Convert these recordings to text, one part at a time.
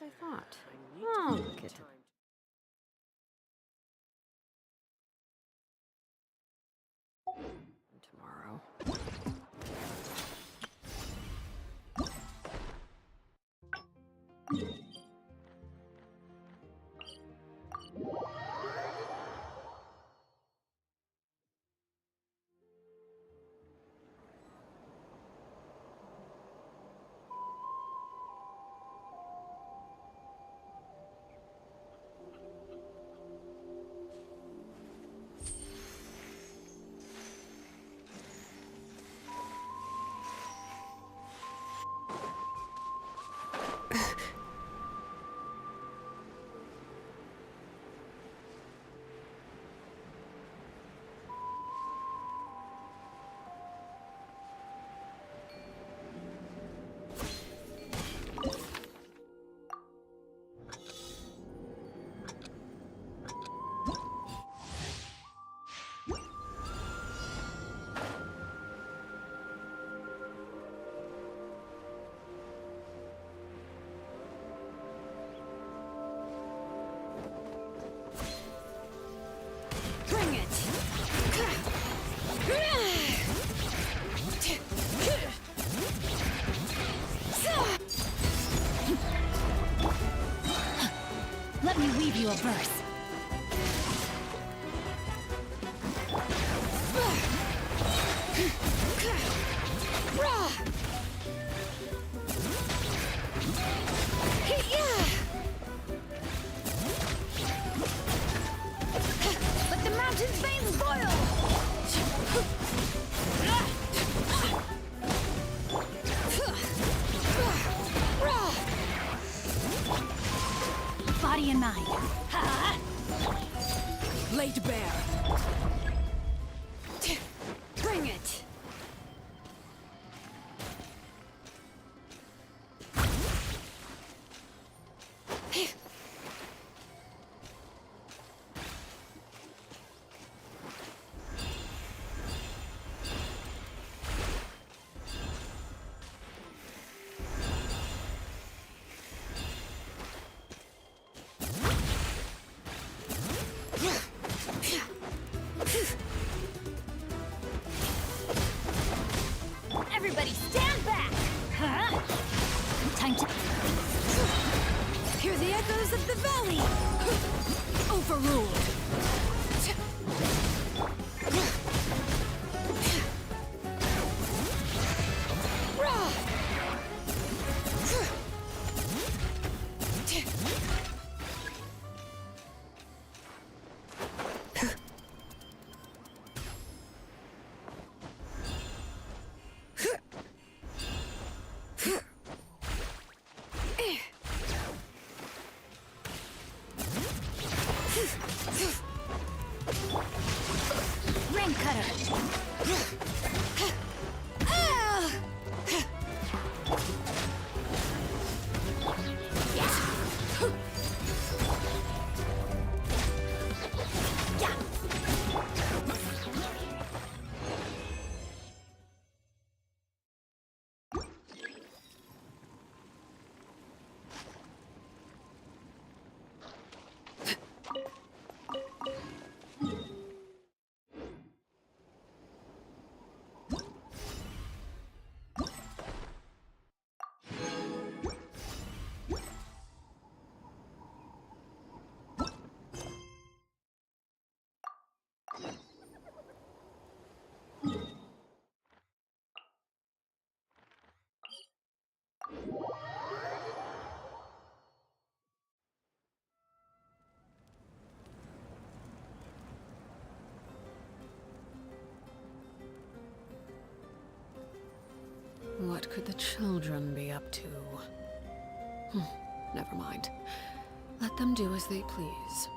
as I thought. I'll get to tomorrow. Bring it! Let me weave you a verse. Let the mountain's veins boil! Body and mind. Laid bare. Bring it! Everybody stand back! Huh? Time to... Hear the echoes of the valley! Overruled! Rain cutter! What could the children be up to? Never mind. Let them do as they please.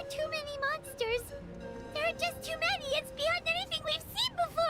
are too many monsters. There are just too many. It's beyond anything we've seen before.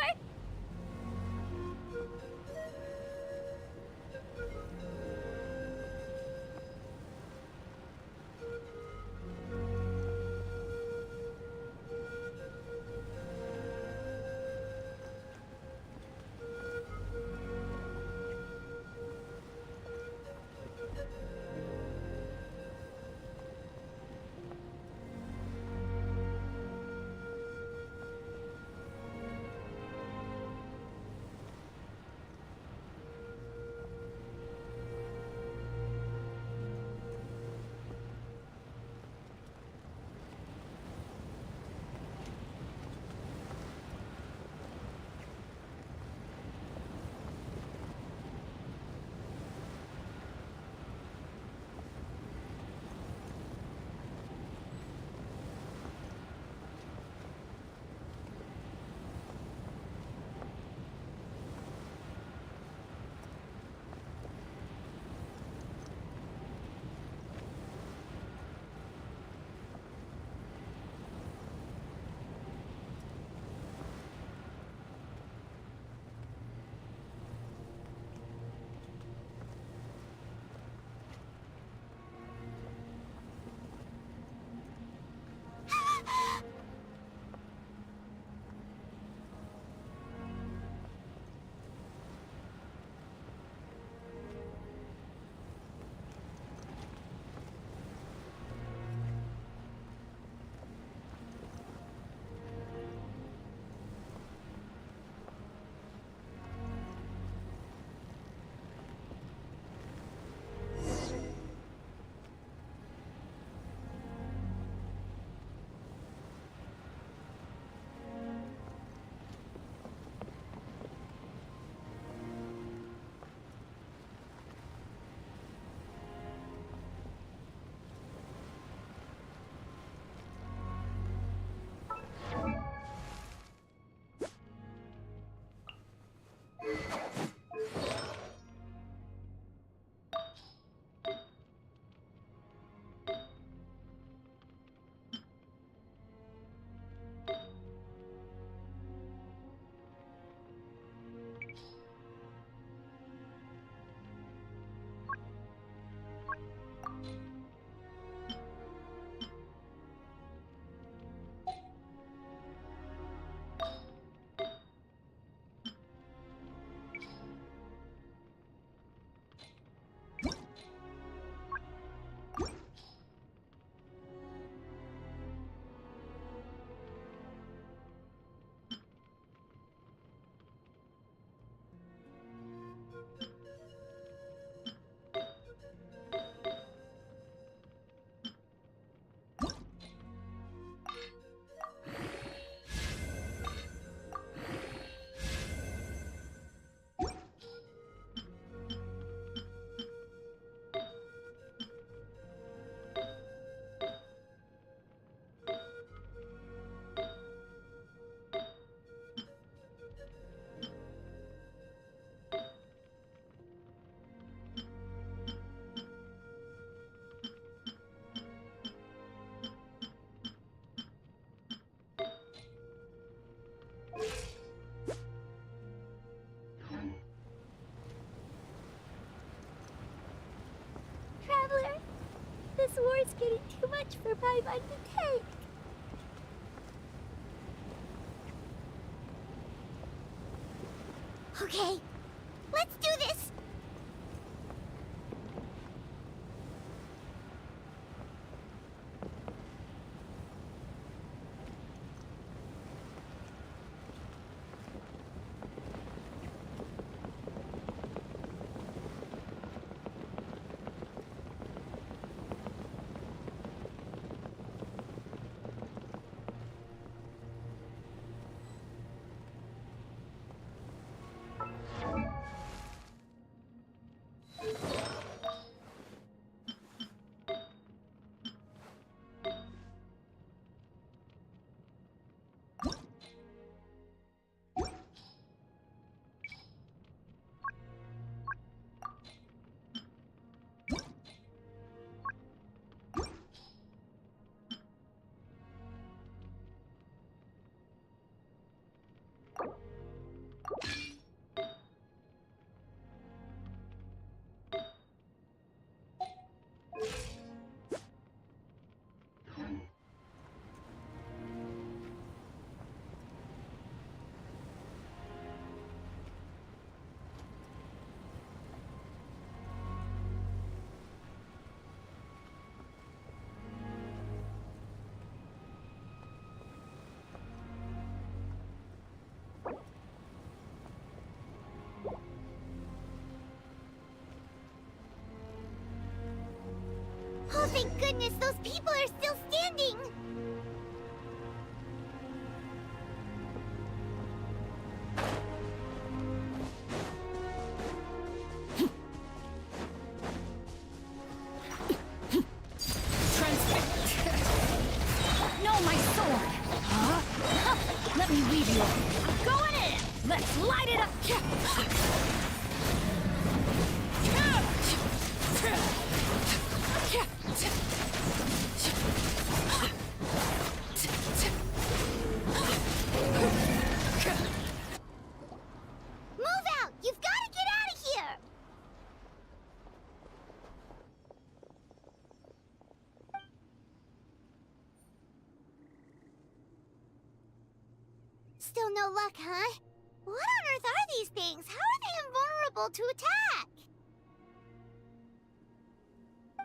Traveler, this war's getting too much for Paimon to take. Okay, let's do this! Thank goodness those people are still standing! No, my sword! Huh? Let me leave you. I'm going in! Let's light it up! Move out! You've got to get out of here! Still no luck, huh? What on earth are these things? How are they invulnerable to attack?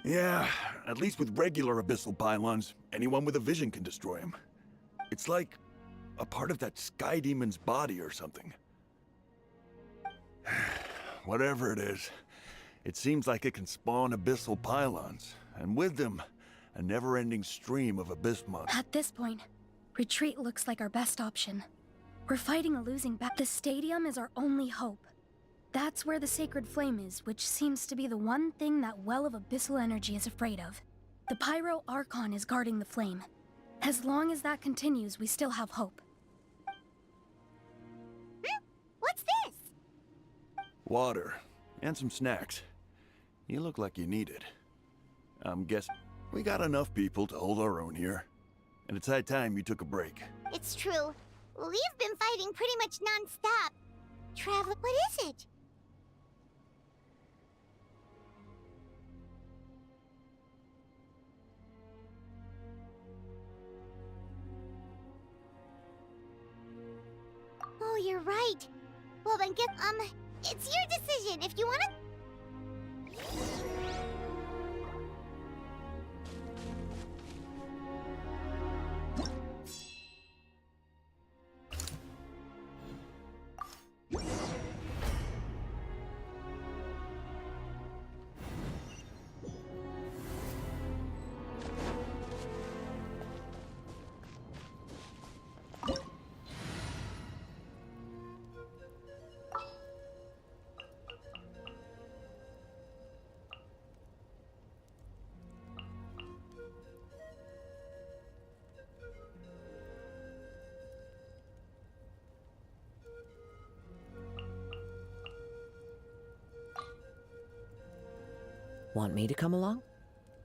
Yeah, at least with regular abyssal pylons, anyone with a vision can destroy them. It's like a part of that sky demon's body or something. Whatever it is, it seems like it can spawn abyssal pylons, and with them, a never-ending stream of abyss monsters. At this point, retreat looks like our best option. We're fighting a losing battle. The stadium is our only hope. That's where the sacred flame is, which seems to be the one thing that well of abyssal energy is afraid of. The Pyro Archon is guarding the flame. As long as that continues, we still have hope. What's this? Water, and some snacks. You look like you need it. I'm guessing we got enough people to hold our own here. And it's high time you took a break. It's true. We've been fighting pretty much non-stop. Traveler, what is it? Oh, you're right. Well then it's your decision if you wanna... Want me to come along?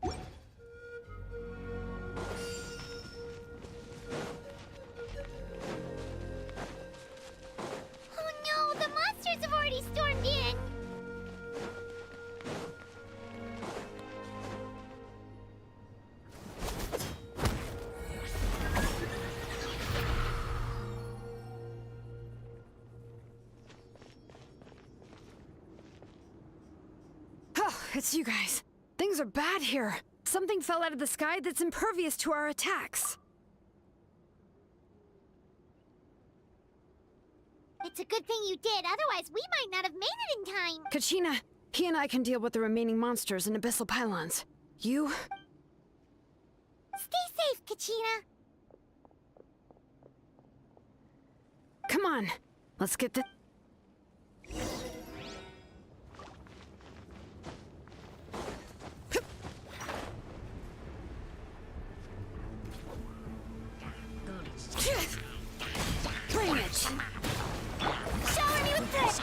Oh no, the monsters have already stormed in! Oh, it's you guys. Things are bad here. Something fell out of the sky that's impervious to our attacks. It's a good thing you did, otherwise we might not have made it in time! Kachina, he and I can deal with the remaining monsters and abyssal pylons. You? Stay safe, Kachina! Come on, let's get this. Bring it! Shower me with this!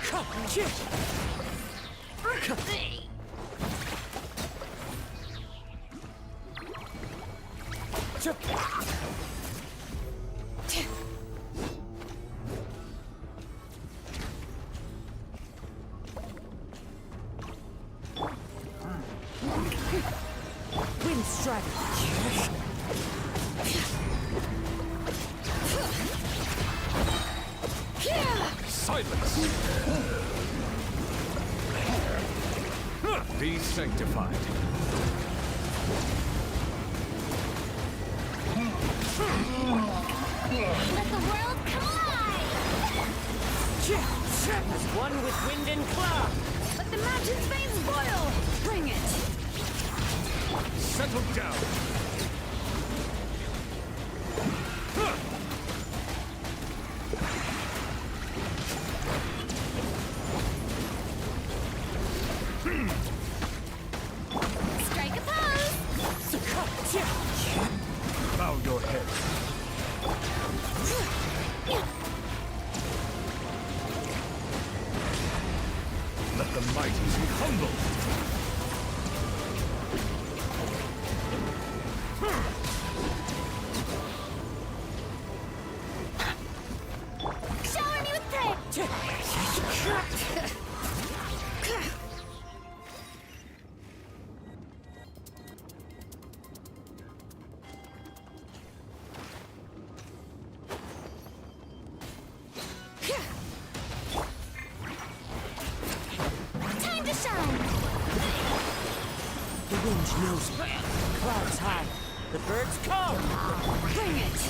Wind strategy. Silence! Be sanctified. Let the world come alive! As one with wind and cloud! Let the mountain's veins boil! Bring it! Settle down. Strike a pose! Bow your head. Let the mighty be humble. Shower me with prayer! Time to shine! The wind knows it. Clouds high. The birds come. Bring it!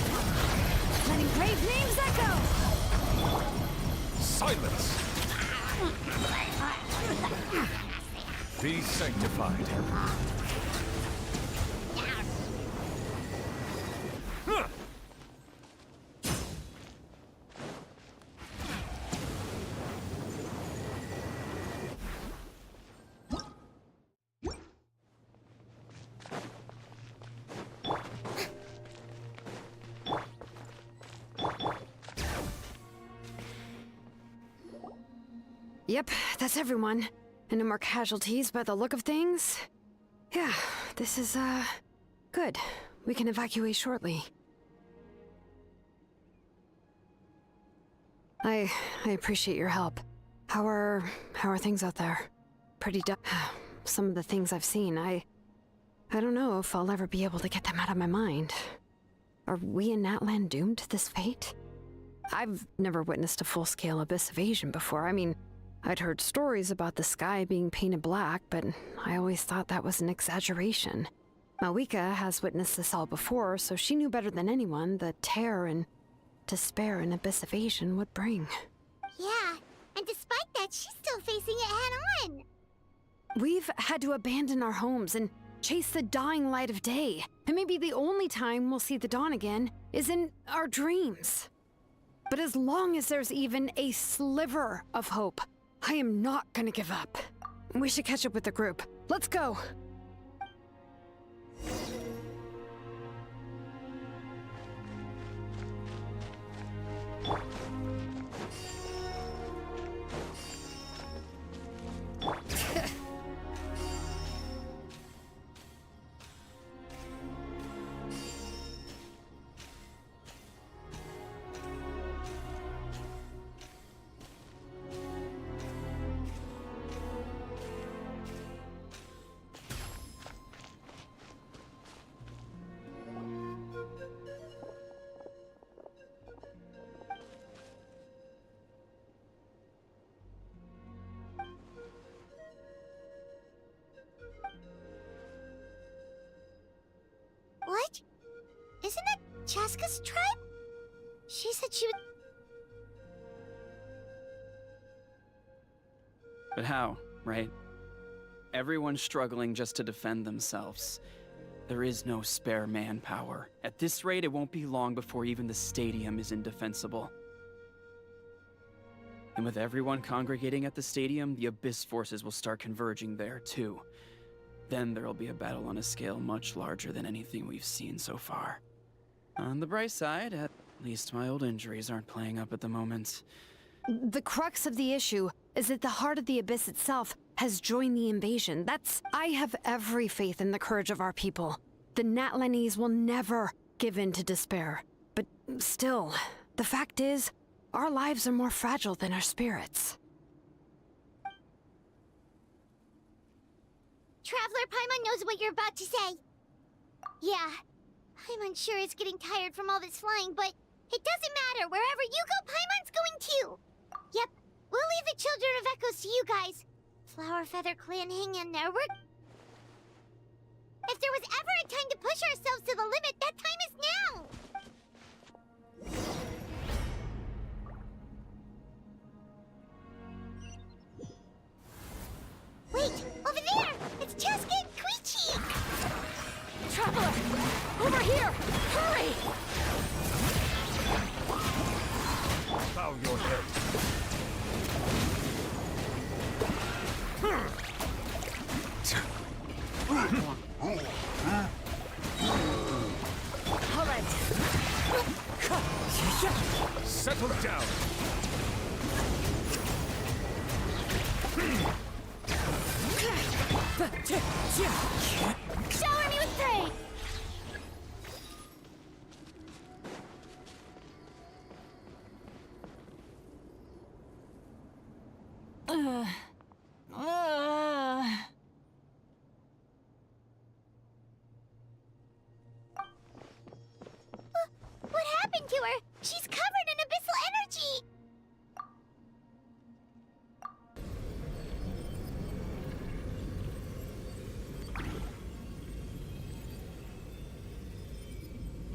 Letting brave names echo! Silence. Be sanctified. Huh. Yep, that's everyone. And no more casualties by the look of things. Yeah, this is, good. We can evacuate shortly. I appreciate your help. How are things out there? Pretty some of the things I've seen, I don't know if I'll ever be able to get them out of my mind. Are we in Natlan doomed to this fate? I've never witnessed a full-scale abyss invasion before. I mean, I'd heard stories about the sky being painted black, but I always thought that was an exaggeration. Malika has witnessed this all before, so she knew better than anyone the terror and despair an abyss invasion would bring. Yeah, and despite that, she's still facing it head-on. We've had to abandon our homes and chase the dying light of day, and maybe the only time we'll see the dawn again is in our dreams. But as long as there's even a sliver of hope, I am not gonna give up. We should catch up with the group. Let's go! What? Isn't that Chaska's tribe? She said she would... But how, right? Everyone's struggling just to defend themselves. There is no spare manpower. At this rate, it won't be long before even the stadium is indefensible. And with everyone congregating at the stadium, the Abyss forces will start converging there, too. Then there'll be a battle on a scale much larger than anything we've seen so far. On the bright side, at least my old injuries aren't playing up at the moment. The crux of the issue is that the heart of the Abyss itself has joined the invasion. I have every faith in the courage of our people. The Natlanese will never give in to despair. But still, the fact is, our lives are more fragile than our spirits. Traveler Paimon knows what you're about to say. Yeah, Paimon's sure is getting tired from all this flying, but it doesn't matter. Wherever you go, Paimon's going too. Yep, we'll leave the Children of Echoes to you guys. Flower Feather Clan, hang in there. If there was ever a time to push ourselves to the limit, that time is now! Wait, over there! It's Chaska and Koichi! Shower me with praise! What happened to her? She's covered in abyssal energy!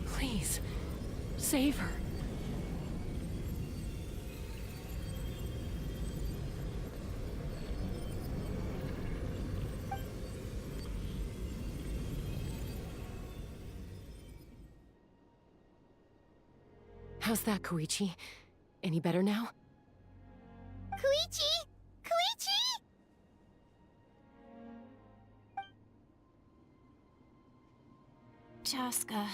Please, save her. How's that, Koichi? Any better now? Koichi! Koichi! Chaska,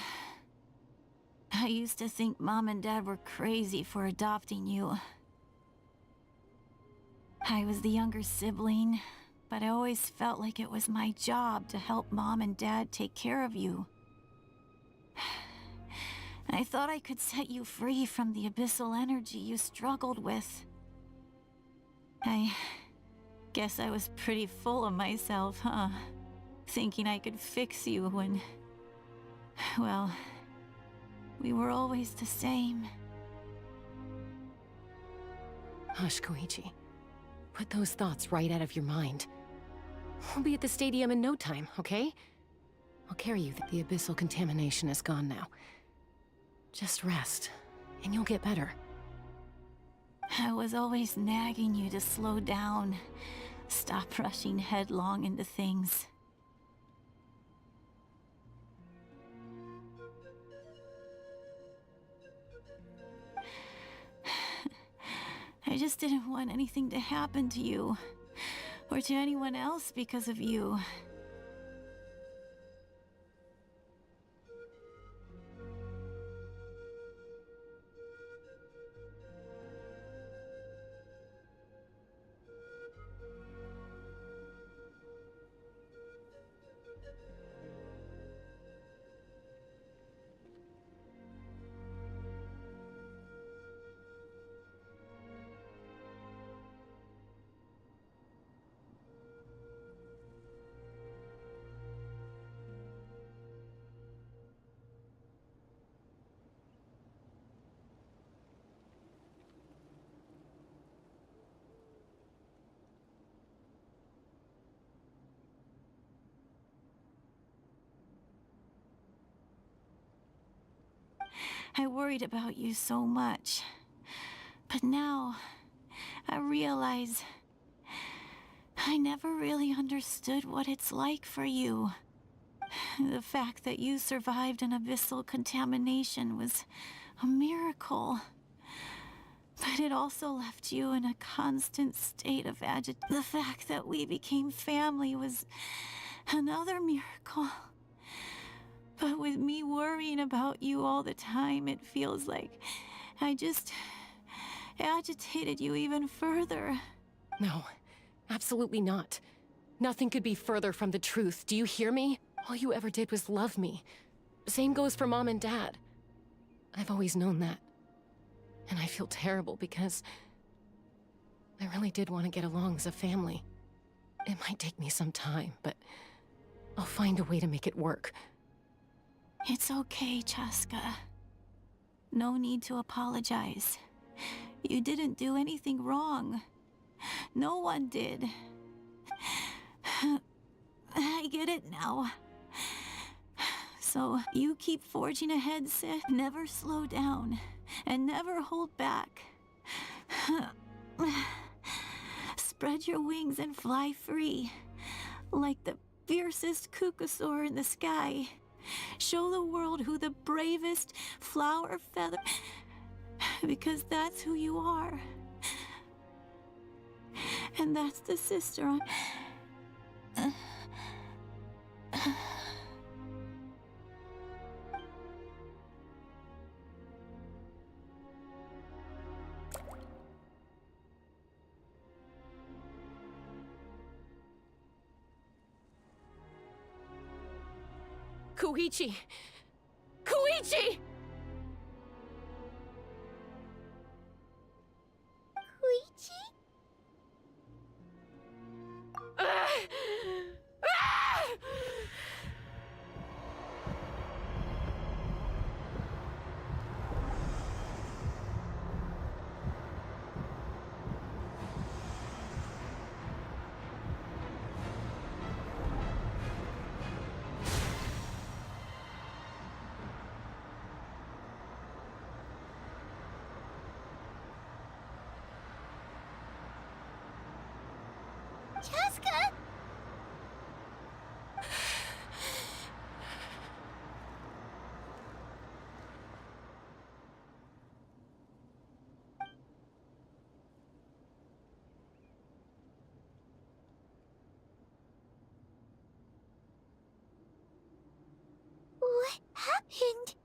I used to think Mom and Dad were crazy for adopting you. I was the younger sibling, but I always felt like it was my job to help Mom and Dad take care of you. I thought I could set you free from the abyssal energy you struggled with. I guess I was pretty full of myself, huh? Thinking I could fix you when... well, we were always the same. Hush, Koichi. Put those thoughts right out of your mind. We'll be at the stadium in no time, okay? I'll carry you. The abyssal contamination is gone now. Just rest, and you'll get better. I was always nagging you to slow down. Stop rushing headlong into things. I just didn't want anything to happen to you, or to anyone else because of you. I worried about you so much. But now, I realize I never really understood what it's like for you. The fact that you survived an abyssal contamination was a miracle. But it also left you in a constant state of agitation. The fact that we became family was another miracle. But with me worrying about you all the time, it feels like I just agitated you even further. No, absolutely not. Nothing could be further from the truth. Do you hear me? All you ever did was love me. Same goes for Mom and Dad. I've always known that. And I feel terrible because I really did want to get along as a family. It might take me some time, but I'll find a way to make it work. It's okay, Chaska. No need to apologize. You didn't do anything wrong. No one did. I get it now. So you keep forging ahead, sis. Never slow down, and never hold back. Spread your wings and fly free, like the fiercest kukasaur in the sky. Show the world who the bravest flower feather... because that's who you are. And that's the sister I'm... Koichi! Koichi! Koichi? Chaska! What happened?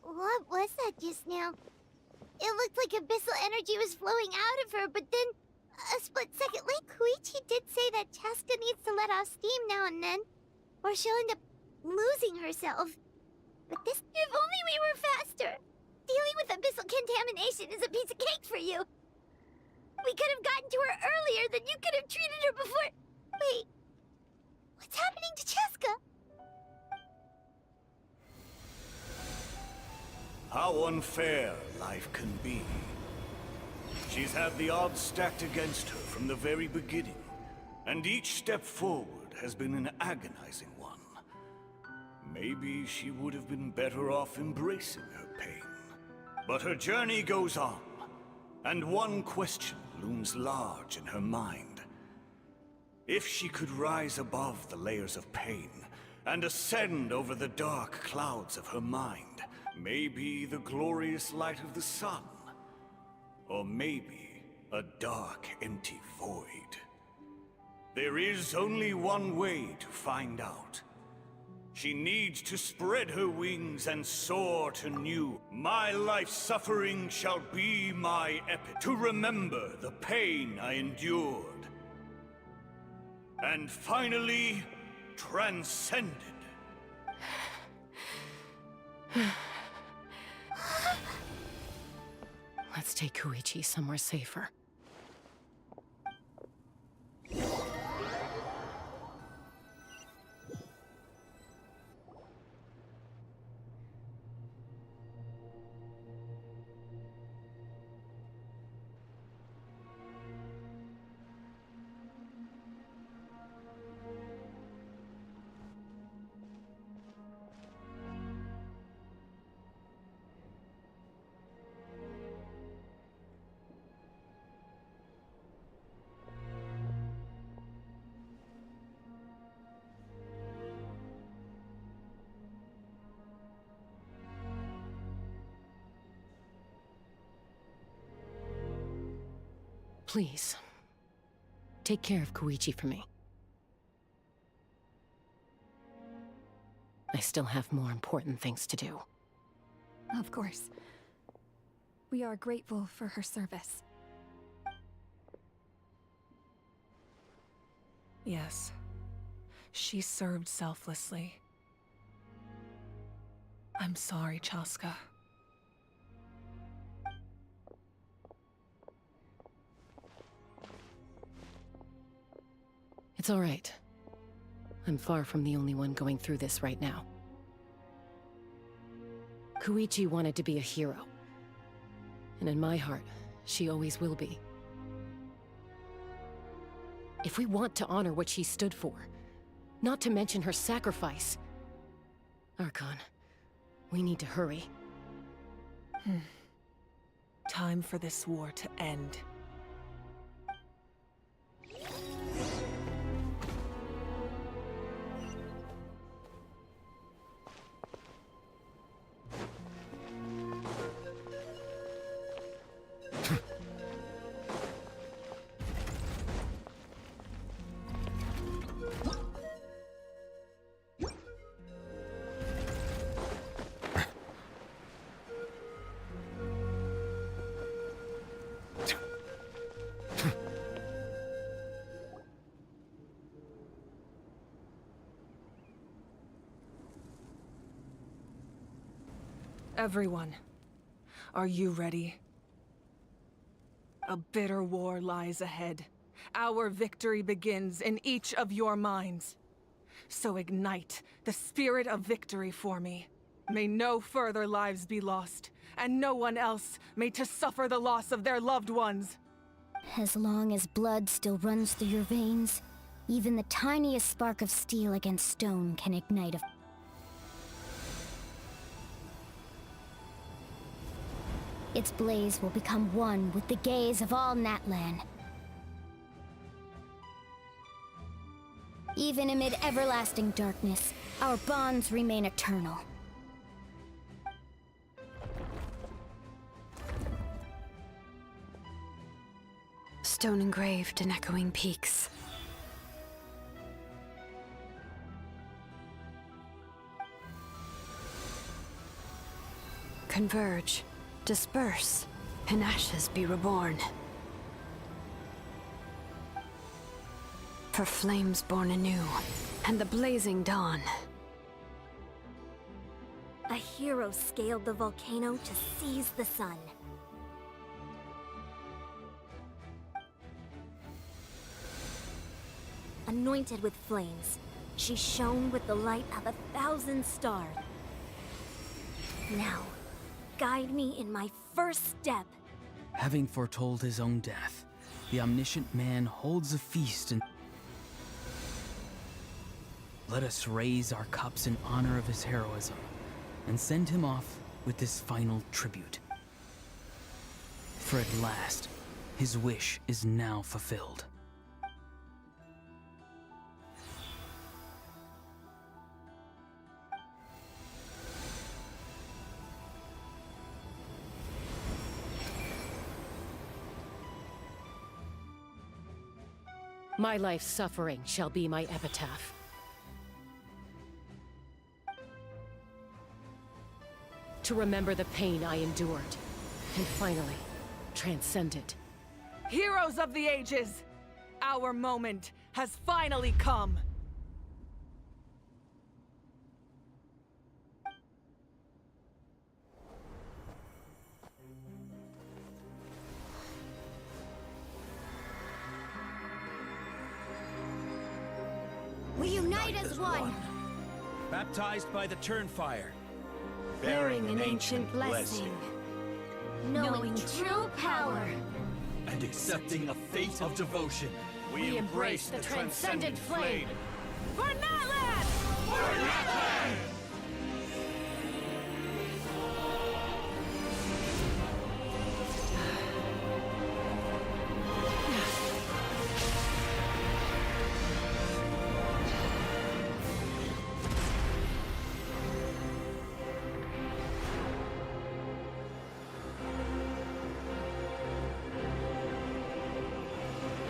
What was that just now? It looked like abyssal energy was flowing out of her, but then a split second later, Koichi did say that Chaska needs to let off steam now and then, or she'll end up losing herself. But this, if only we were faster! Dealing with abyssal contamination is a piece of cake for you! We could have gotten to her earlier, then you could have treated her before... Wait... What's happening to Chaska? How unfair life can be. She's had the odds stacked against her from the very beginning, and each step forward has been an agonizing one. Maybe she would have been better off embracing her pain. But her journey goes on, and one question looms large in her mind. If she could rise above the layers of pain and ascend over the dark clouds of her mind, maybe the glorious light of the sun, or maybe a dark, empty void. There is only one way to find out. She needs to spread her wings and soar to new. My life's suffering shall be my epic, to remember the pain I endured. And finally, transcended. Let's take Koichi somewhere safer. Please, take care of Koichi for me. I still have more important things to do. Of course. We are grateful for her service. Yes. She served selflessly. I'm sorry, Chaska. It's all right. I'm far from the only one going through this right now. Koichi wanted to be a hero. And in my heart, she always will be. If we want to honor what she stood for, not to mention her sacrifice, Archon, we need to hurry. Time for this war to end. Everyone, are you ready? A bitter war lies ahead. Our victory begins in each of your minds. So ignite the spirit of victory for me. May no further lives be lost, and no one else may to suffer the loss of their loved ones. As long as blood still runs through your veins, even the tiniest spark of steel against stone can ignite a... Its blaze will become one with the gaze of all Natlan. Even amid everlasting darkness, our bonds remain eternal. Stone engraved in echoing peaks. Converge, disperse, in ashes be reborn. For flames born anew, and the blazing dawn. A hero scaled the volcano to seize the sun. Anointed with flames, she shone with the light of 1,000 stars. Now, guide me in my first step. Having foretold his own death, the omniscient man holds a feast and... Let us raise our cups in honor of his heroism, and send him off with this final tribute. For at last, his wish is now fulfilled. My life's suffering shall be my epitaph. To remember the pain I endured, and finally, transcend it. Heroes of the ages! Our moment has finally come! We unite as one! Baptized by the Turnfire. Bearing an ancient blessing. Knowing true power. And accepting a fate of devotion. We embrace the transcendent flame. For Natlan! For Natlan!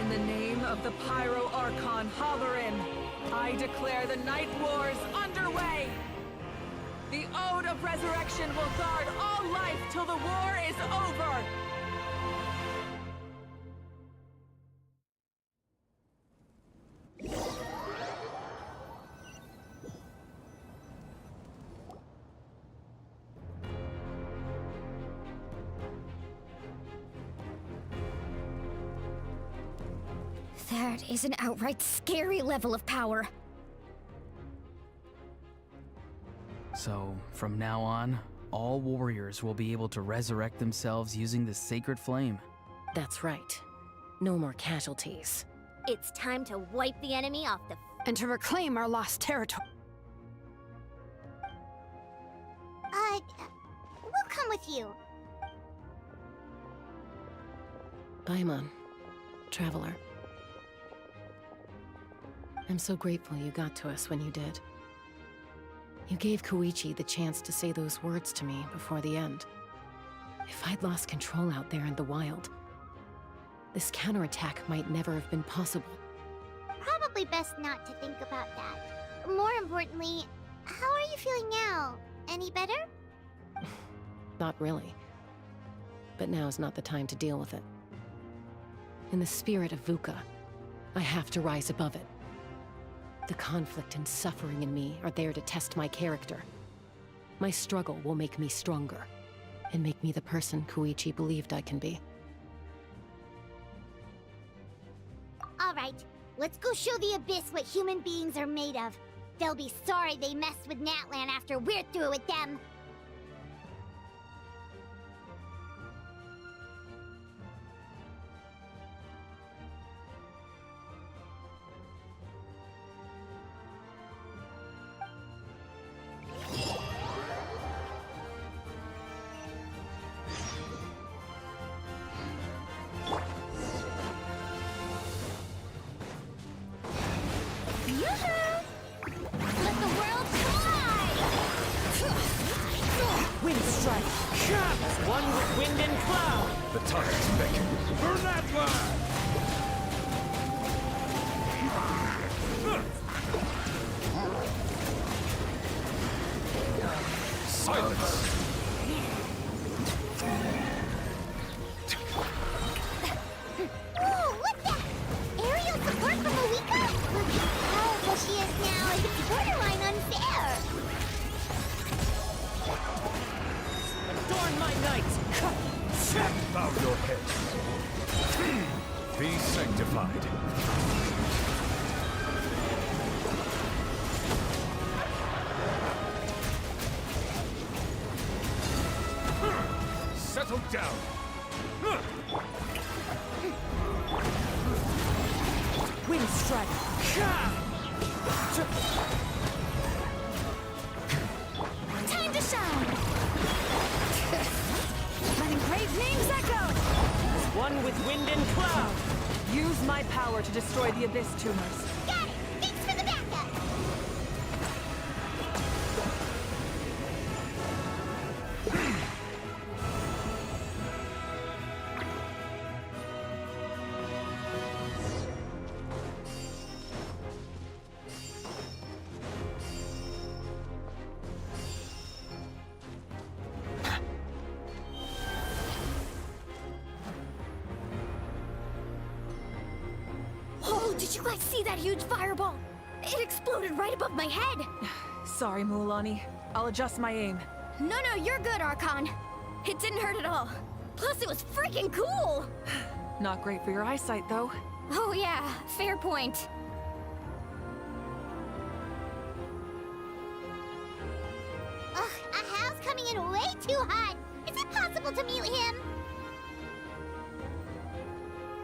In the name of the Pyro Archon Halloran, I declare the Night Wars underway! The Ode of Resurrection will guard all life till the war is over! That is an outright scary level of power. So, from now on, all warriors will be able to resurrect themselves using the sacred flame. That's right. No more casualties. It's time to wipe the enemy off the... And to reclaim our lost territory. We'll come with you. Paimon, traveler. I'm so grateful you got to us when you did. You gave Koichi the chance to say those words to me before the end. If I'd lost control out there in the wild, this counterattack might never have been possible. Probably best not to think about that. More importantly, how are you feeling now? Any better? Not really. But now's not the time to deal with it. In the spirit of VUCA, I have to rise above it. The conflict and suffering in me are there to test my character. My struggle will make me stronger, and make me the person Koichi believed I can be. Alright, let's go show the Abyss what human beings are made of. They'll be sorry they messed with Natlan after we're through with them. Let the world fly! Wind strike! As one with wind and cloud! The target's beckon. Burn that line! Silence! Ooh, what's that? Aerial support from Malika? Look how powerful she is now. It's borderline unfair. Adorn my knights! Bow your heads. Be sanctified. Settle down. Wind strike! Time to shine! Letting great names echo! As one with wind and cloud! Use my power to destroy the Abyss tumors. Got it! Thanks for the backup! Oh, did you guys see that huge fireball? It exploded right above my head! Sorry, Mualani. I'll adjust my aim. No, you're good, Archon. It didn't hurt at all. Plus, it was freaking cool! Not great for your eyesight, though. Oh yeah, fair point. Ugh, Ahal's coming in way too hot. Is it possible to mute him?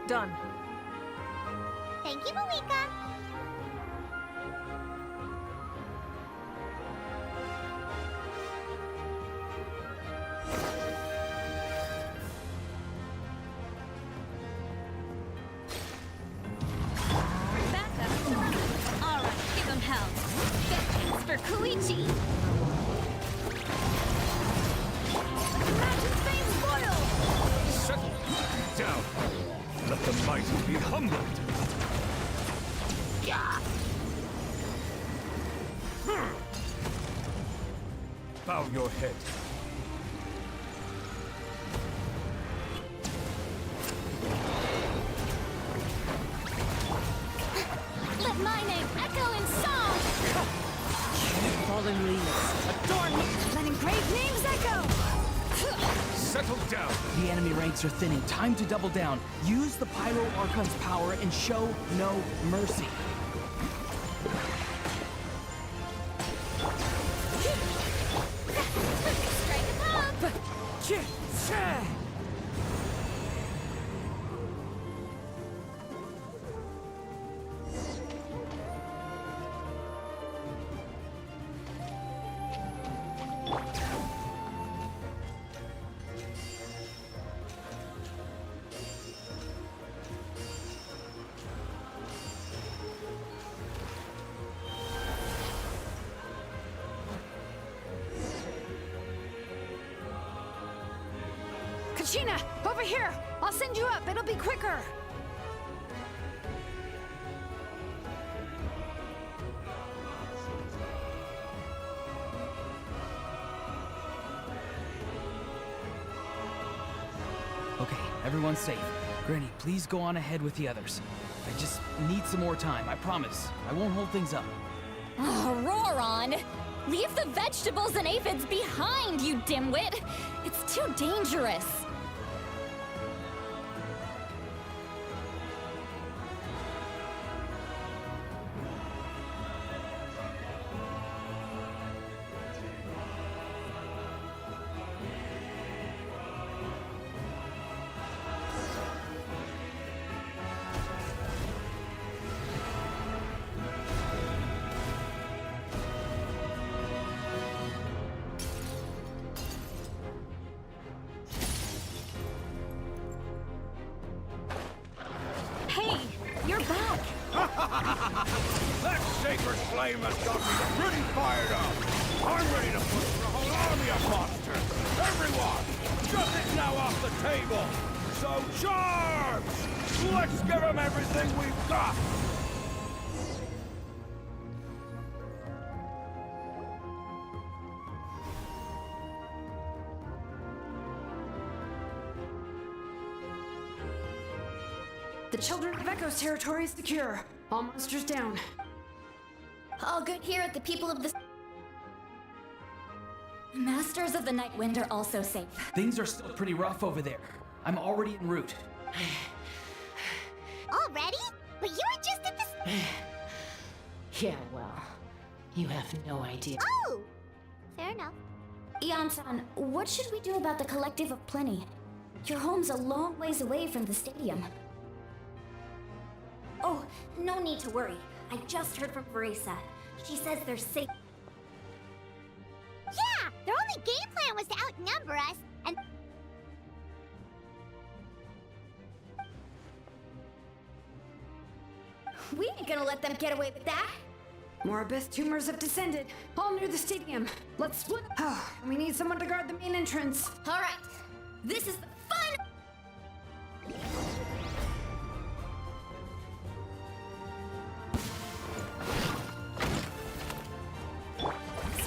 Done. Thank you, Malika. Alright, give him hell. Vengeance for Koichi! Imagine fame spoiled! Settle down. Let the mighty be humbled. Bow your head. Let my name echo in song! Fallen leaves! Adorn me! Letting great names echo! Settle down. The enemy ranks are thinning. Time to double down. Use the Pyro Archon's power and show no mercy. Strike a pop! Kachina, over here! I'll send you up, it'll be quicker! Okay, everyone's safe. Granny, please go on ahead with the others. I just need some more time, I promise. I won't hold things up. Oh, roar on! Leave the vegetables and aphids behind, you dimwit! It's too dangerous! Hey, you're back! That sacred flame has got me pretty fired up! I'm ready to push for a whole army of monsters! Everyone! Justice now off the table! So charge! Let's give them everything we've got! The Children of Echo's territory is secure. All monsters down. All good here at the people of the... Masters of the Night Wind are also safe. Things are still pretty rough over there. I'm already en route. Already? But you were just at the... Yeah, well, you have no idea. Oh! Fair enough. Ian-san, what should we do about the Collective of Plenty? Your home's a long ways away from the stadium. Oh, no need to worry. I just heard from Veresa. She says they're safe. Yeah! Their only game plan was to outnumber us, and... We ain't gonna let them get away with that! More abyss tumors have descended. All near the stadium. Let's split up. Oh, we need someone to guard the main entrance. Alright, this is the fun...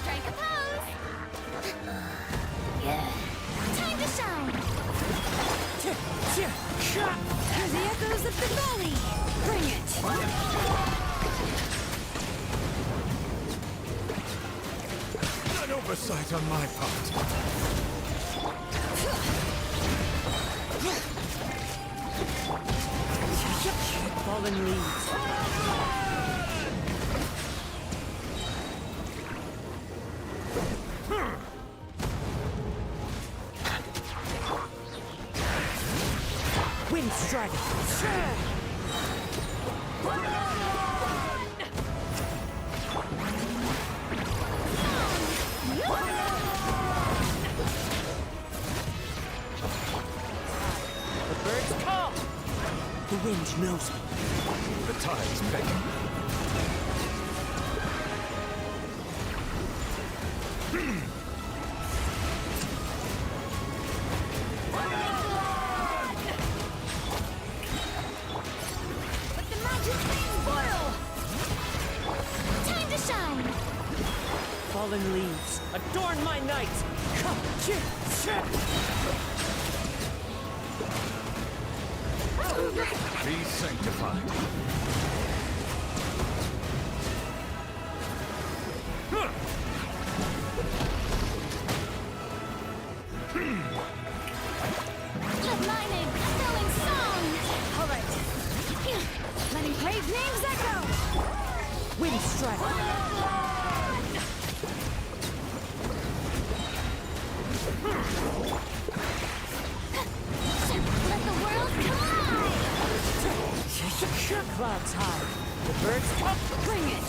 Strike a pose! Time to shine! Hear the echoes of the valley. Bring it. An oversight on my part. Fallen leaves. Wind strike. The birds come. The wind knows me. The tide's begging. Let the magic flames boil! Time to shine! Fallen leaves, adorn my night! Be sanctified. Let lightning, spelling song! Alright. Letting brave names echo. Wind strike. Let the world collide! Clouds high. The birds come. Bring it.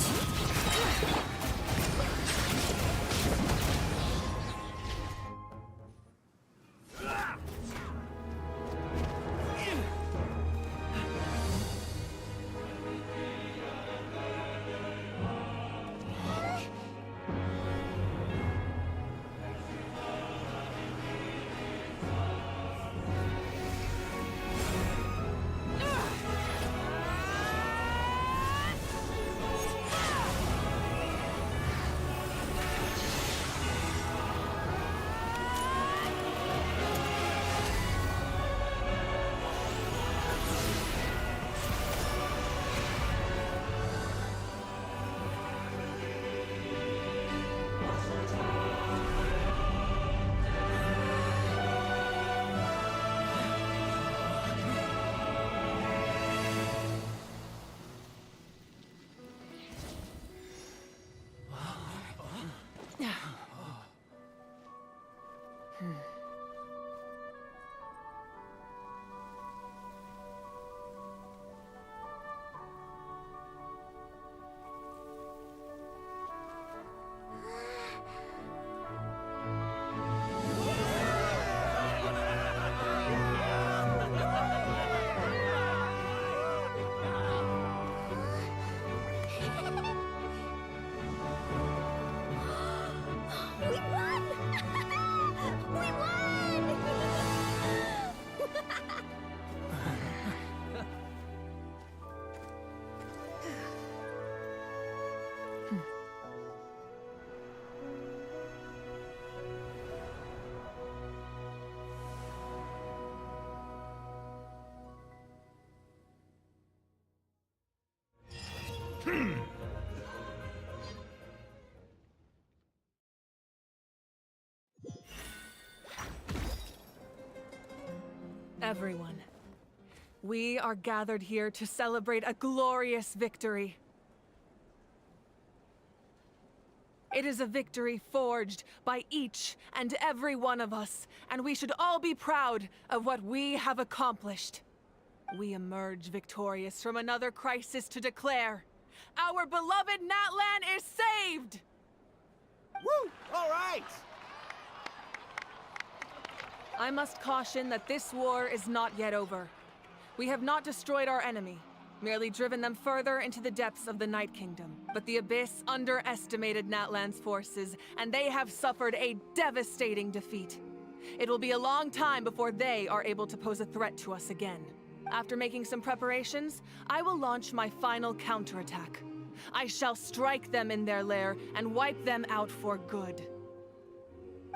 everyone. We are gathered here to celebrate a glorious victory. It is a victory forged by each and every one of us, and we should all be proud of what we have accomplished. We emerge victorious from another crisis to declare, our beloved Natlan is saved! Woo! All right! I must caution that this war is not yet over. We have not destroyed our enemy, merely driven them further into the depths of the Night Kingdom. But the Abyss underestimated Natlan's forces, and they have suffered a devastating defeat. It will be a long time before they are able to pose a threat to us again. After making some preparations, I will launch my final counterattack. I shall strike them in their lair and wipe them out for good.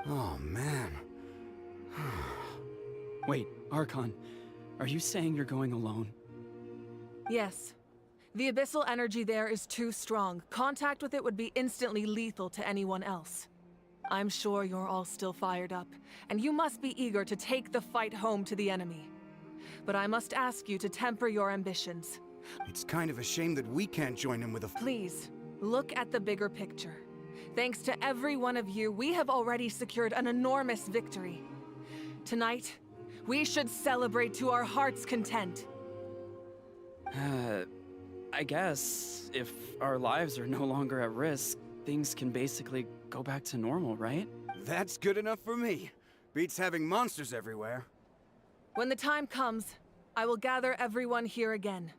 Oh, man. Wait, Archon, are you saying you're going alone? Yes. The abyssal energy there is too strong. Contact with it would be instantly lethal to anyone else. I'm sure you're all still fired up, and you must be eager to take the fight home to the enemy. But I must ask you to temper your ambitions. It's kind of a shame that we can't join him with a... Please, look at the bigger picture. Thanks to every one of you, we have already secured an enormous victory. Tonight, we should celebrate to our heart's content. I guess if our lives are no longer at risk, things can basically go back to normal, right? That's good enough for me. Beats having monsters everywhere. When the time comes, I will gather everyone here again.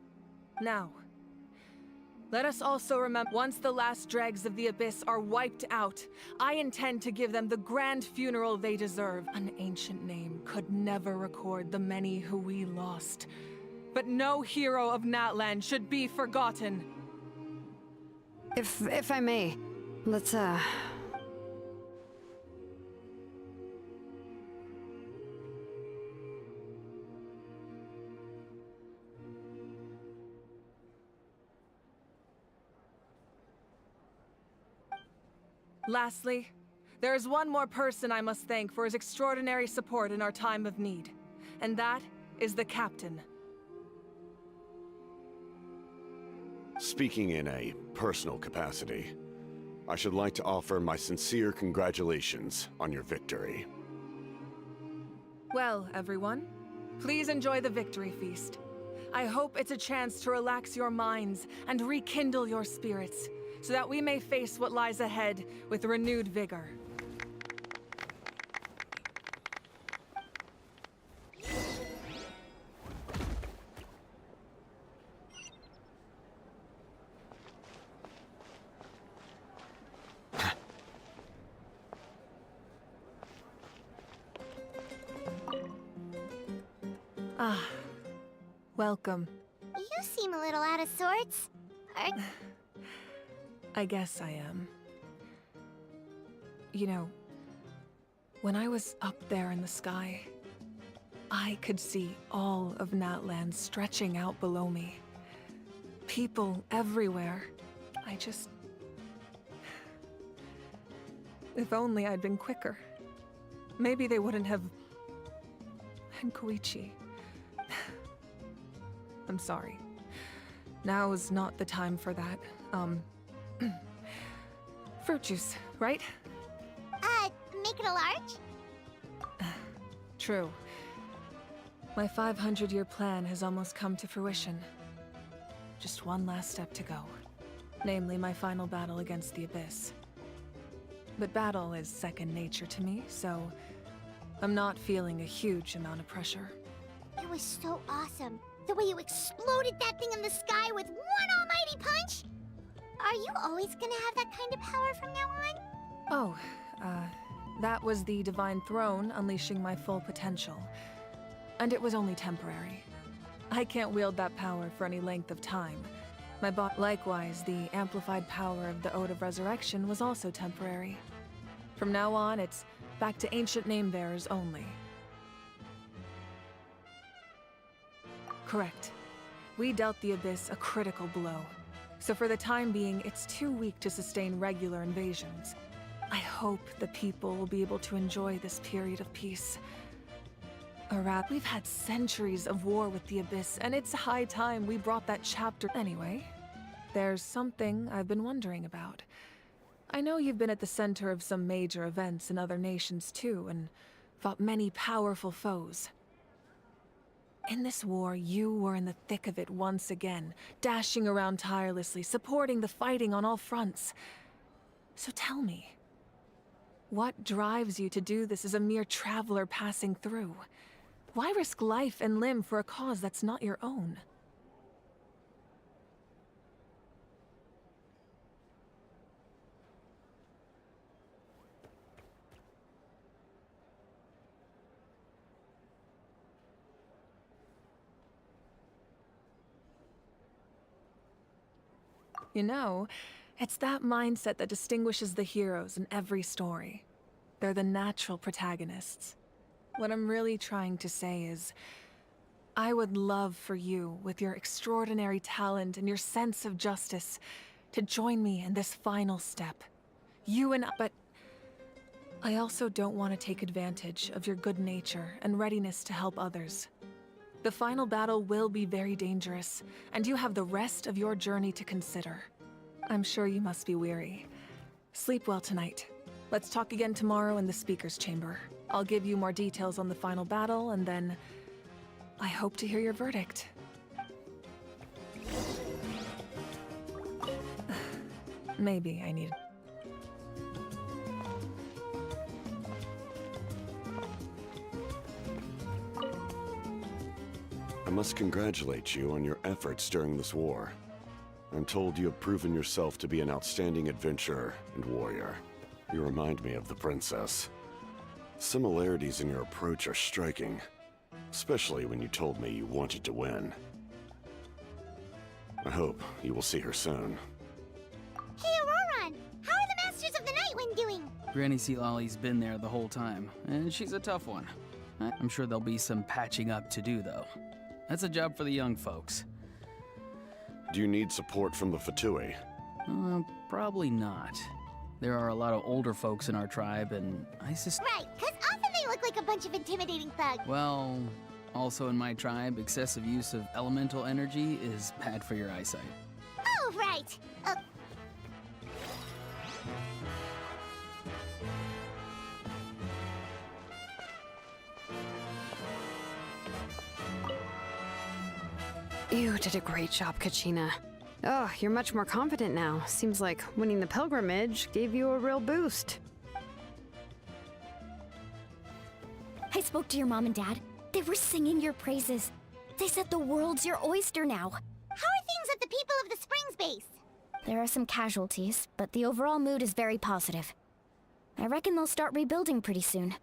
Now, let us also remember, once the last dregs of the Abyss are wiped out, I intend to give them the grand funeral they deserve. An ancient name could never record the many who we lost. But no hero of Natlan should be forgotten. If I may, let's, Lastly, there is one more person I must thank for his extraordinary support in our time of need. And that is the Captain. Speaking in a personal capacity, I should like to offer my sincere congratulations on your victory. Well, everyone, please enjoy the victory feast. I hope it's a chance to relax your minds and rekindle your spirits, so that we may face what lies ahead with renewed vigor. Welcome. You seem a little out of sorts. I guess I am. You know, when I was up there in the sky, I could see all of Natlan stretching out below me. People everywhere. If only I'd been quicker. Maybe they wouldn't have... And Koichi... I'm sorry. Now is not the time for that. Fruit juice, right? Make it a large? True. My 500-year plan has almost come to fruition. Just one last step to go. Namely, my final battle against the Abyss. But battle is second nature to me, so I'm not feeling a huge amount of pressure. It was so awesome. The way you exploded that thing in the sky with one almighty punch! Are you always gonna have that kind of power from now on? Oh, that was the Divine Throne unleashing my full potential. And it was only temporary. I can't wield that power for any length of time. Likewise, the amplified power of the Ode of Resurrection was also temporary. From now on, it's back to ancient name-bearers only. Correct. We dealt the Abyss a critical blow. So for the time being, it's too weak to sustain regular invasions. I hope the people will be able to enjoy this period of peace. We've had centuries of war with the Abyss, and it's high time we brought that chapter. Anyway, there's something I've been wondering about. I know you've been at the center of some major events in other nations too, and fought many powerful foes. In this war, you were in the thick of it once again, dashing around tirelessly, supporting the fighting on all fronts. So tell me, what drives you to do this as a mere traveler passing through? Why risk life and limb for a cause that's not your own? You know, it's that mindset that distinguishes the heroes in every story. They're the natural protagonists. What I'm really trying to say is, I would love for you, with your extraordinary talent and your sense of justice, to join me in this final step. But I also don't want to take advantage of your good nature and readiness to help others. The final battle will be very dangerous, and you have the rest of your journey to consider. I'm sure you must be weary. Sleep well tonight. Let's talk again tomorrow in the speaker's chamber. I'll give you more details on the final battle, and then I hope to hear your verdict. Maybe I need... I must congratulate you on your efforts during this war. I'm told you have proven yourself to be an outstanding adventurer and warrior. You remind me of the princess. Similarities in your approach are striking, especially when you told me you wanted to win. I hope you will see her soon. Hey, Auroron! How are the Masters of the Night Wind doing? Granny Sealolly's been there the whole time, and she's a tough one. I'm sure there'll be some patching up to do, though. That's a job for the young folks. Do you need support from the Fatui? Probably not. There are a lot of older folks in our tribe, and I Right, because often they look like a bunch of intimidating thugs. Well, also in my tribe, excessive use of elemental energy is bad for your eyesight. Oh, right. You did a great job, Kachina. Oh, you're much more confident now. Seems like winning the pilgrimage gave you a real boost. I spoke to your mom and dad. They were singing your praises. They said the world's your oyster now. How are things at the People of the Springs base? There are some casualties, but the overall mood is very positive. I reckon they'll start rebuilding pretty soon.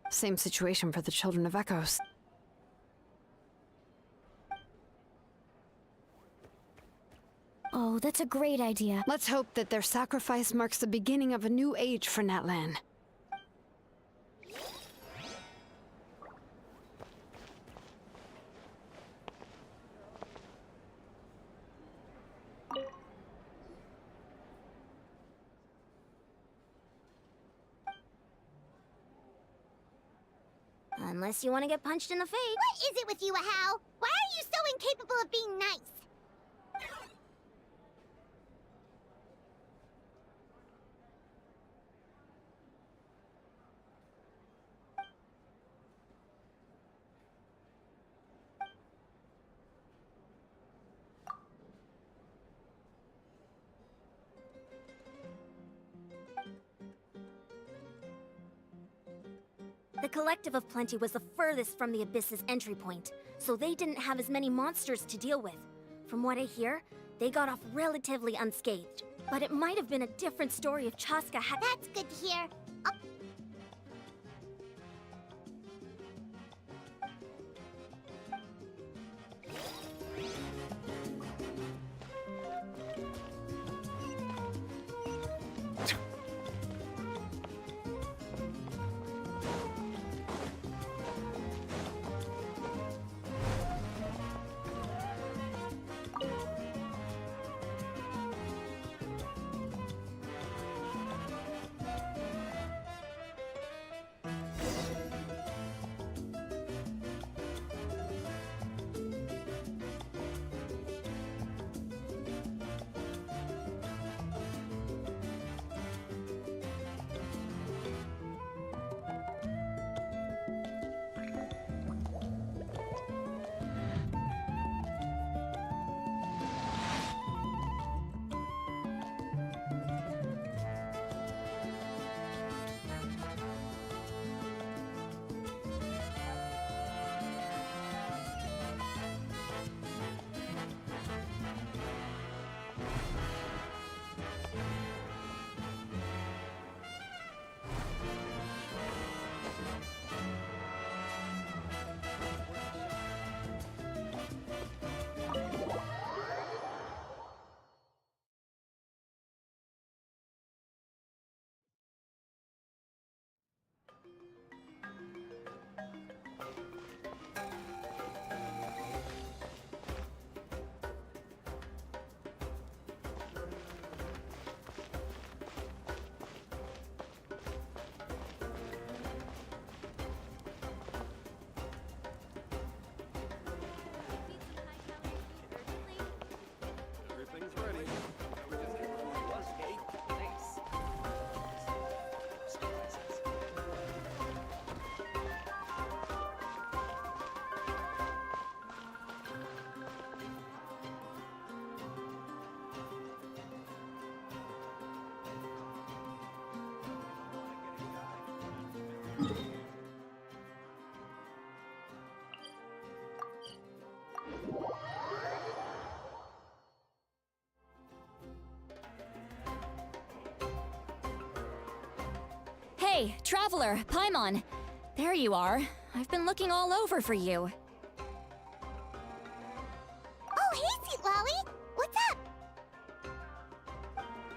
Same situation for the Children of Echoes. Oh, that's a great idea. Let's hope that their sacrifice marks the beginning of a new age for Natlan. Unless you want to get punched in the face. What is it with you, Ahau? Why are you so incapable of being nice? The Collective of Plenty was the furthest from the Abyss's entry point, so they didn't have as many monsters to deal with. From what I hear, they got off relatively unscathed. But it might have been a different story if Chaska had— That's good to hear. Hey, Traveler, Paimon. There you are. I've been looking all over for you. Oh, hey, Sweet Lolly! What's up?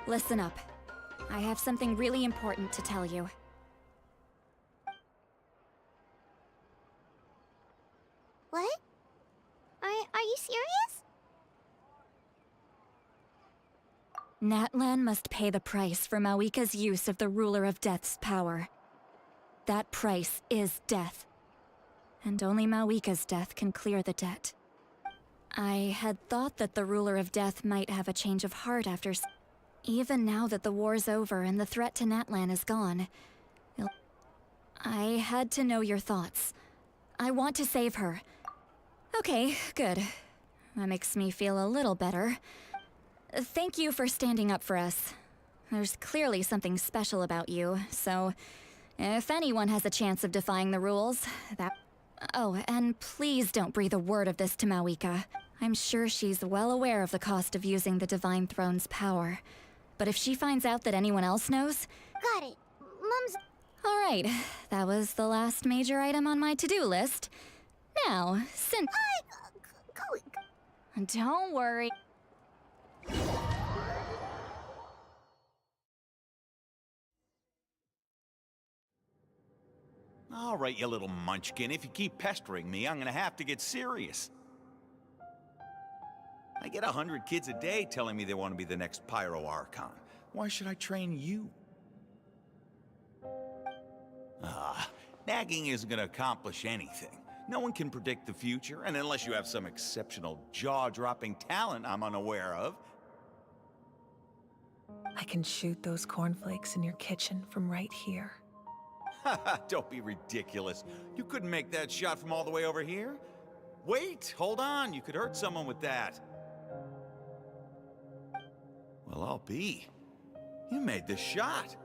Listen up. I have something really important to tell you. What? Are you serious? Natlan must pay the price for Mawika's use of the Ruler of Death's power. That price is death. And only Mawika's death can clear the debt. I had thought that the Ruler of Death might have a change of heart after... Even now that the war's over and the threat to Natlan is gone... I had to know your thoughts. I want to save her. Okay, good. That makes me feel a little better. Thank you for standing up for us. There's clearly something special about you, so... If anyone has a chance of defying the rules, that... Oh, and please don't breathe a word of this to Mawika. I'm sure she's well aware of the cost of using the Divine Throne's power. But if she finds out that anyone else knows... Got it. Mom's... Alright, that was the last major item on my to-do list. Now, since... Don't worry. All right, you little munchkin. If you keep pestering me, I'm gonna have to get serious. I get 100 kids a day telling me they want to be the next Pyro Archon. Why should I train you? Nagging isn't gonna accomplish anything. No one can predict the future, and unless you have some exceptional jaw-dropping talent I'm unaware of... I can shoot those cornflakes in your kitchen from right here. Don't be ridiculous. You couldn't make that shot from all the way over here? Wait, hold on. You could hurt someone with that. Well, I'll be. You made the shot.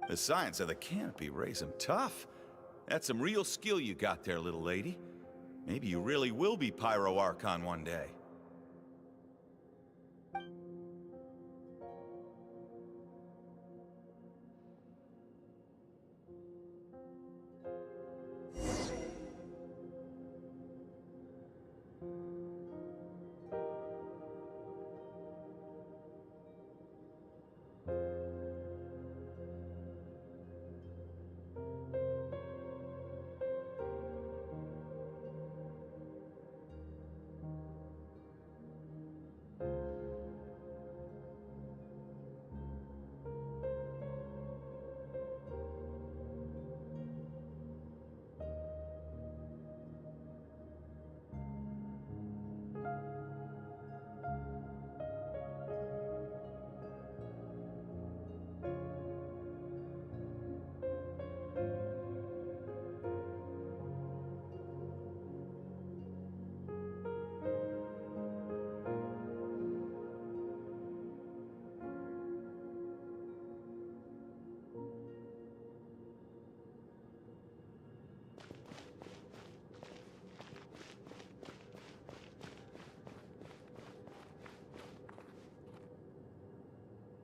The science of the canopy raised him tough. That's some real skill you got there, little lady. Maybe you really will be Pyro Archon one day.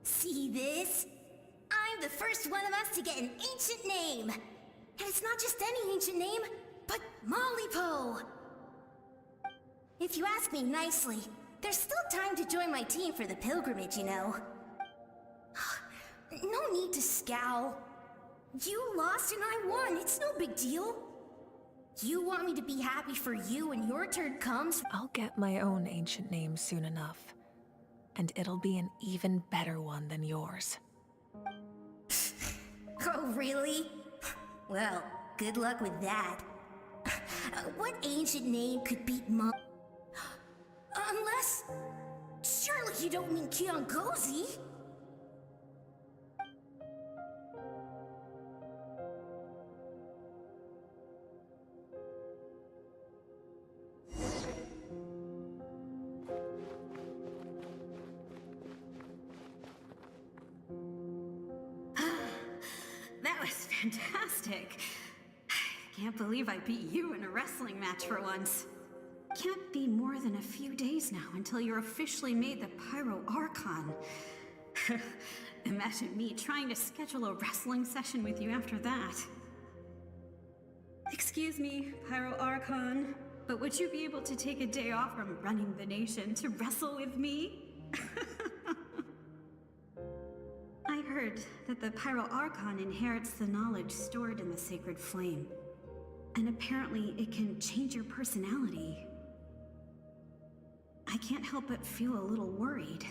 See this? I'm the first one of us to get an ancient name. And it's not just any ancient name, but Mollypo. If you ask me nicely, there's still time to join my team for the pilgrimage, you know. No need to scowl. You lost and I won, it's no big deal. You want me to be happy for you when your turn comes? I'll get my own ancient name soon enough. And it'll be an even better one than yours. Oh, really? Well, good luck with that. What ancient name could beat Mom? Unless... Surely you don't mean Kiangozi? That was fantastic. Can't believe I beat you in a wrestling match for once. Can't be more than a few days now until you're officially made the Pyro Archon. Imagine me trying to schedule a wrestling session with you after that. Excuse me, Pyro Archon, but would you be able to take a day off from running the nation to wrestle with me? I heard that the Pyro Archon inherits the knowledge stored in the sacred flame. And apparently it can change your personality. I can't help but feel a little worried.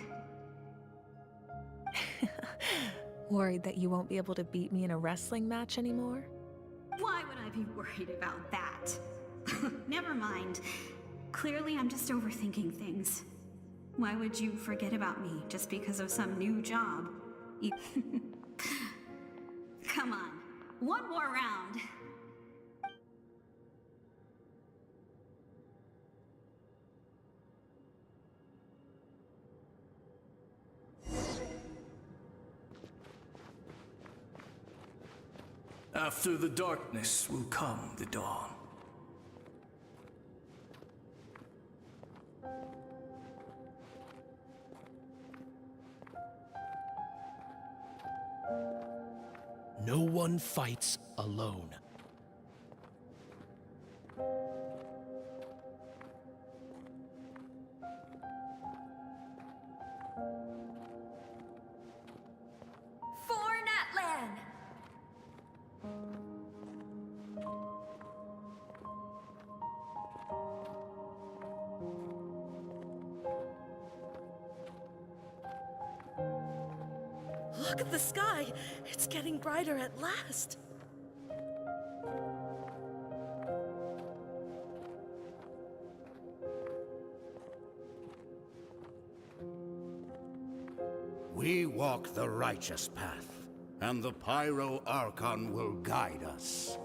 Worried that you won't be able to beat me in a wrestling match anymore? Why would I be worried about that? Never mind. Clearly I'm just overthinking things. Why would you forget about me just because of some new job? Come on, one more round. After the darkness will come the dawn. No one fights alone. For Natlan! Look at the sky! It's getting brighter at last! We walk the righteous path, and the Pyro Archon will guide us.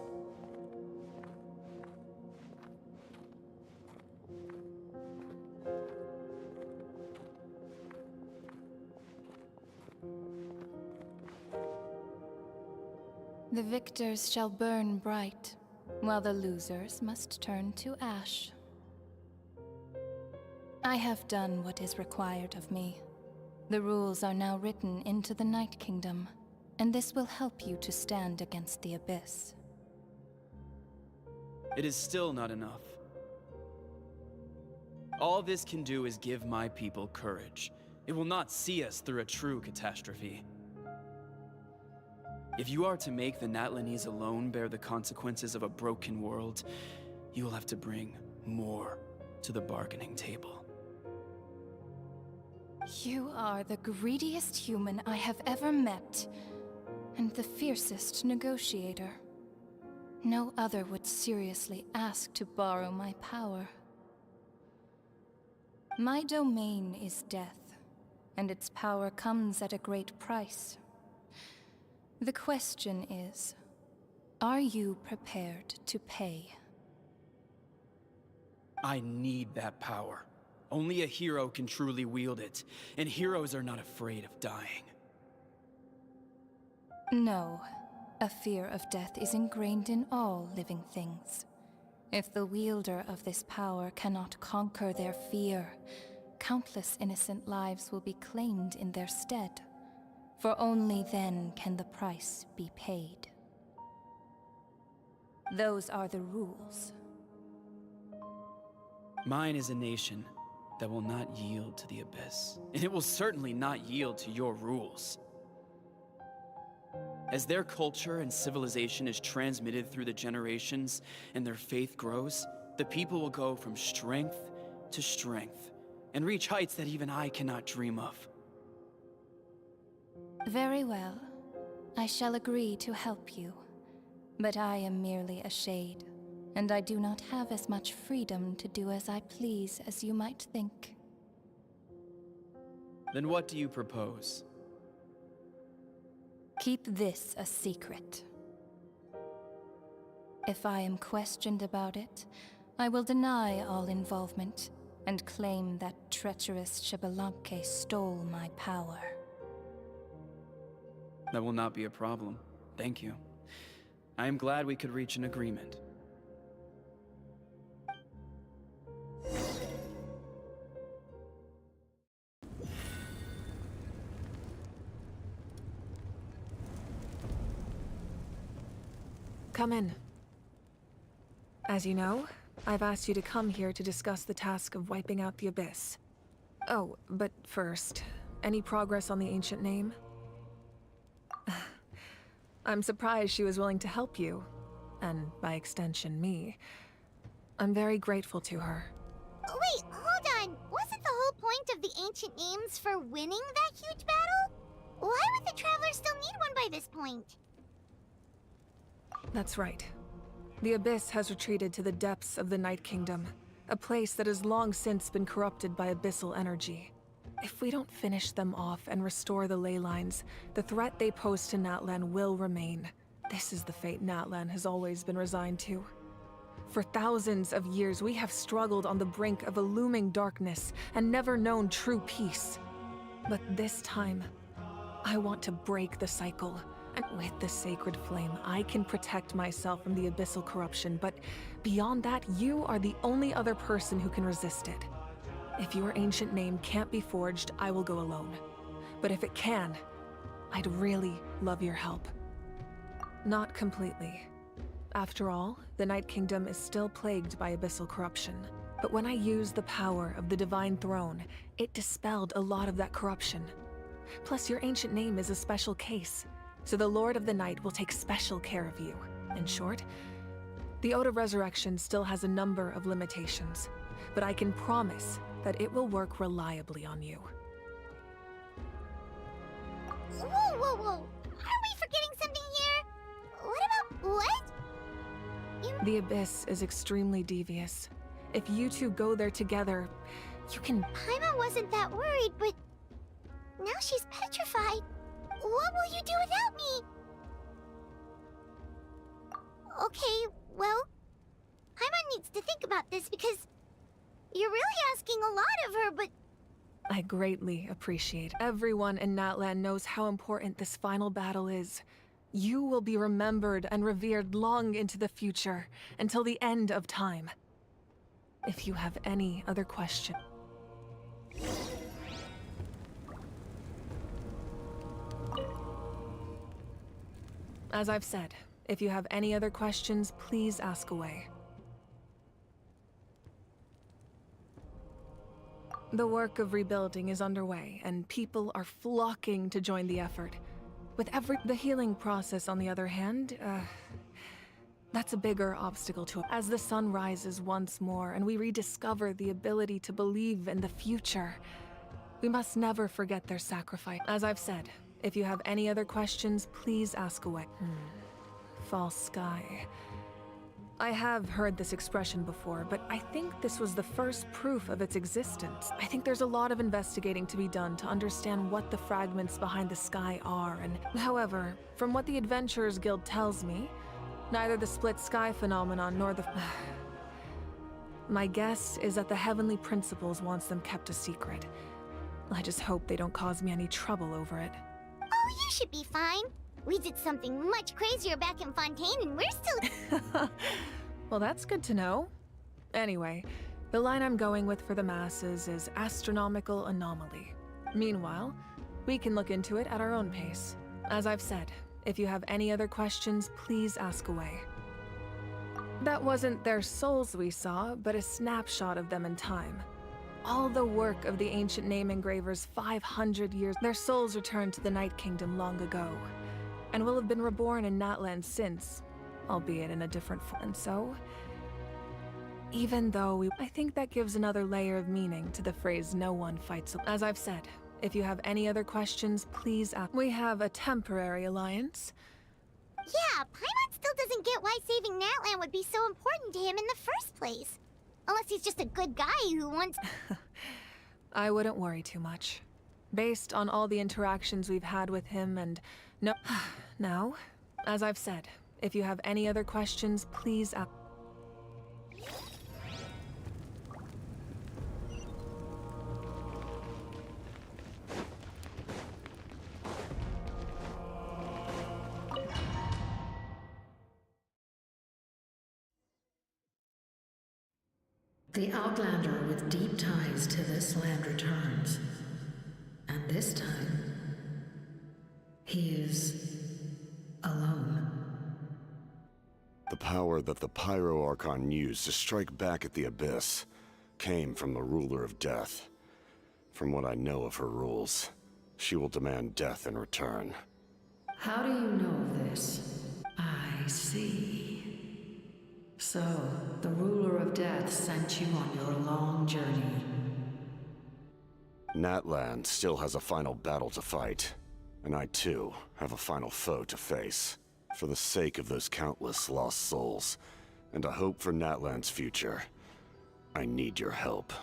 The victors shall burn bright, while the losers must turn to ash. I have done what is required of me. The rules are now written into the Night Kingdom, and this will help you to stand against the Abyss. It is still not enough. All this can do is give my people courage. It will not see us through a true catastrophe. If you are to make the Natlanese alone bear the consequences of a broken world, you will have to bring more to the bargaining table. You are the greediest human I have ever met, and the fiercest negotiator. No other would seriously ask to borrow my power. My domain is death, and its power comes at a great price. The question is, are you prepared to pay? I need that power. Only a hero can truly wield it, and heroes are not afraid of dying. No, a fear of death is ingrained in all living things. If the wielder of this power cannot conquer their fear, countless innocent lives will be claimed in their stead. For only then can the price be paid. Those are the rules. Mine is a nation that will not yield to the Abyss, and it will certainly not yield to your rules. As their culture and civilization is transmitted through the generations and their faith grows, the people will go from strength to strength and reach heights that even I cannot dream of. Very well. I shall agree to help you. But I am merely a shade, and I do not have as much freedom to do as I please as you might think. Then what do you propose? Keep this a secret. If I am questioned about it, I will deny all involvement and claim that treacherous Xbalanque stole my power. That will not be a problem. Thank you. I am glad we could reach an agreement. come in. As you know, I've asked you to come here to discuss the task of wiping out the Abyss. Oh, but first, any progress on the ancient name? I'm surprised she was willing to help you, and by extension, me. I'm very grateful to her. Wait, hold on. Wasn't the whole point of the ancient names for winning that huge battle? Why would the Travelers still need one by this point? That's right. The Abyss has retreated to the depths of the Night Kingdom, a place that has long since been corrupted by abyssal energy. If we don't finish them off and restore the ley lines, the threat they pose to Natlan will remain. This is the fate Natlan has always been resigned to. For thousands of years, we have struggled on the brink of a looming darkness and never known true peace. But this time, I want to break the cycle. And with the sacred flame, I can protect myself from the abyssal corruption, but beyond that, you are the only other person who can resist it. If your ancient name can't be forged, I will go alone. But if it can, I'd really love your help. Not completely. After all, the Night Kingdom is still plagued by abyssal corruption. But when I used the power of the Divine Throne, it dispelled a lot of that corruption. Plus, your ancient name is a special case, so the Lord of the Night will take special care of you. In short, the Ode of Resurrection still has a number of limitations, but I can promise that it will work reliably on you. Whoa, whoa, whoa! Are we forgetting something here? What about what? The Abyss is extremely devious. If you two go there together, you can— Paimon wasn't that worried, but now she's petrified. What will you do without me? Okay, well, Paimon needs to think about this because you're really asking a lot of her, but I greatly appreciate. Everyone in Natlan knows how important this final battle is. You will be remembered and revered long into the future, until the end of time. If you have any other questions. As I've said, if you have any other questions, please ask away. The work of rebuilding is underway, and people are flocking to join the effort. The healing process, on the other hand, that's a bigger obstacle to it. As the sun rises once more and we rediscover the ability to believe in the future, we must never forget their sacrifice. As I've said, if you have any other questions, please ask away. False sky. I have heard this expression before, but I think this was the first proof of its existence. I think there's a lot of investigating to be done to understand what the fragments behind the sky are, and however, from what the Adventurers Guild tells me, neither the split sky phenomenon nor the... My guess is that the Heavenly Principles wants them kept a secret. I just hope they don't cause me any trouble over it. oh, you should be fine. We did something much crazier back in Fontaine, and we're still... Well, that's good to know. Anyway, the line I'm going with for the masses is astronomical anomaly. Meanwhile, we can look into it at our own pace. As I've said, if you have any other questions, please ask away. That wasn't their souls we saw, but a snapshot of them in time. All the work of the ancient name engravers 500 years, their souls returned to the Night Kingdom long ago, and will have been reborn in Natlan since, albeit in a different form. And so, even though I think that gives another layer of meaning to the phrase "no one fights." As I've said, if you have any other questions, please ask. We have a temporary alliance. Yeah, Paimon still doesn't get why saving Natlan would be so important to him in the first place. Unless he's just a good guy who wants... I wouldn't worry too much. Based on all the interactions we've had with him and... No... Now, as I've said, if you have any other questions, please ask. The Outlander with deep ties to this land returns. And this time, he is alone. power that the Pyro Archon used to strike back at the Abyss came from the Ruler of Death. From what I know of her rules, she will demand death in return. How do you know this? I see. So, the Ruler of Death sent you on your long journey. Natlan still has a final battle to fight, and I too have a final foe to face. For the sake of those countless lost souls, and a hope for Natlan's future, I need your help.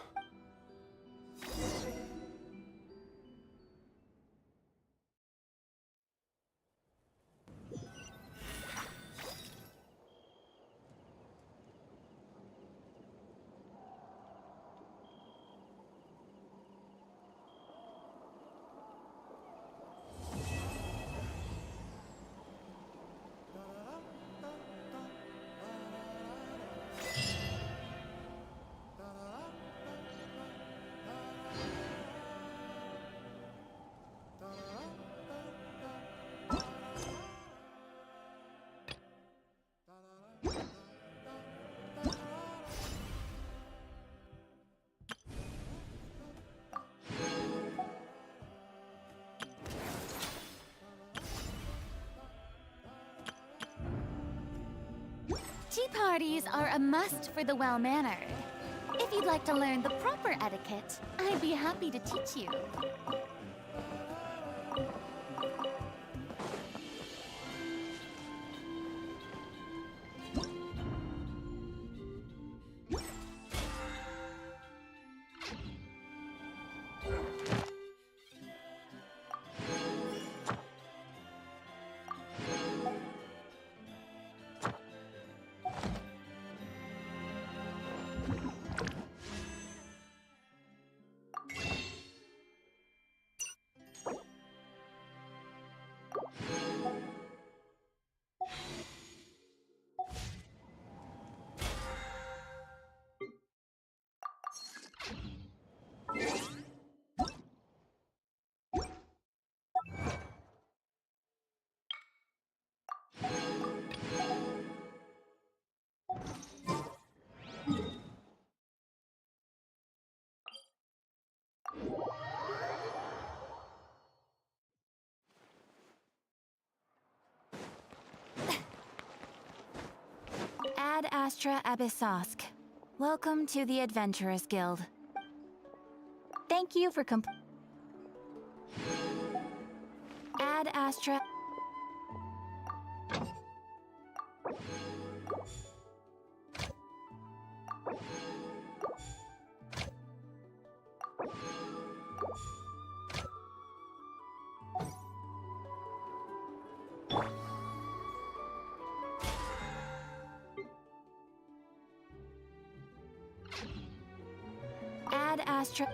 Tea parties are a must for the well-mannered. If you'd like to learn the proper etiquette, I'd be happy to teach you. Ad Astra Abyssosk. Welcome to the Adventurers Guild. Thank you for Ad Astra... Ad Astra...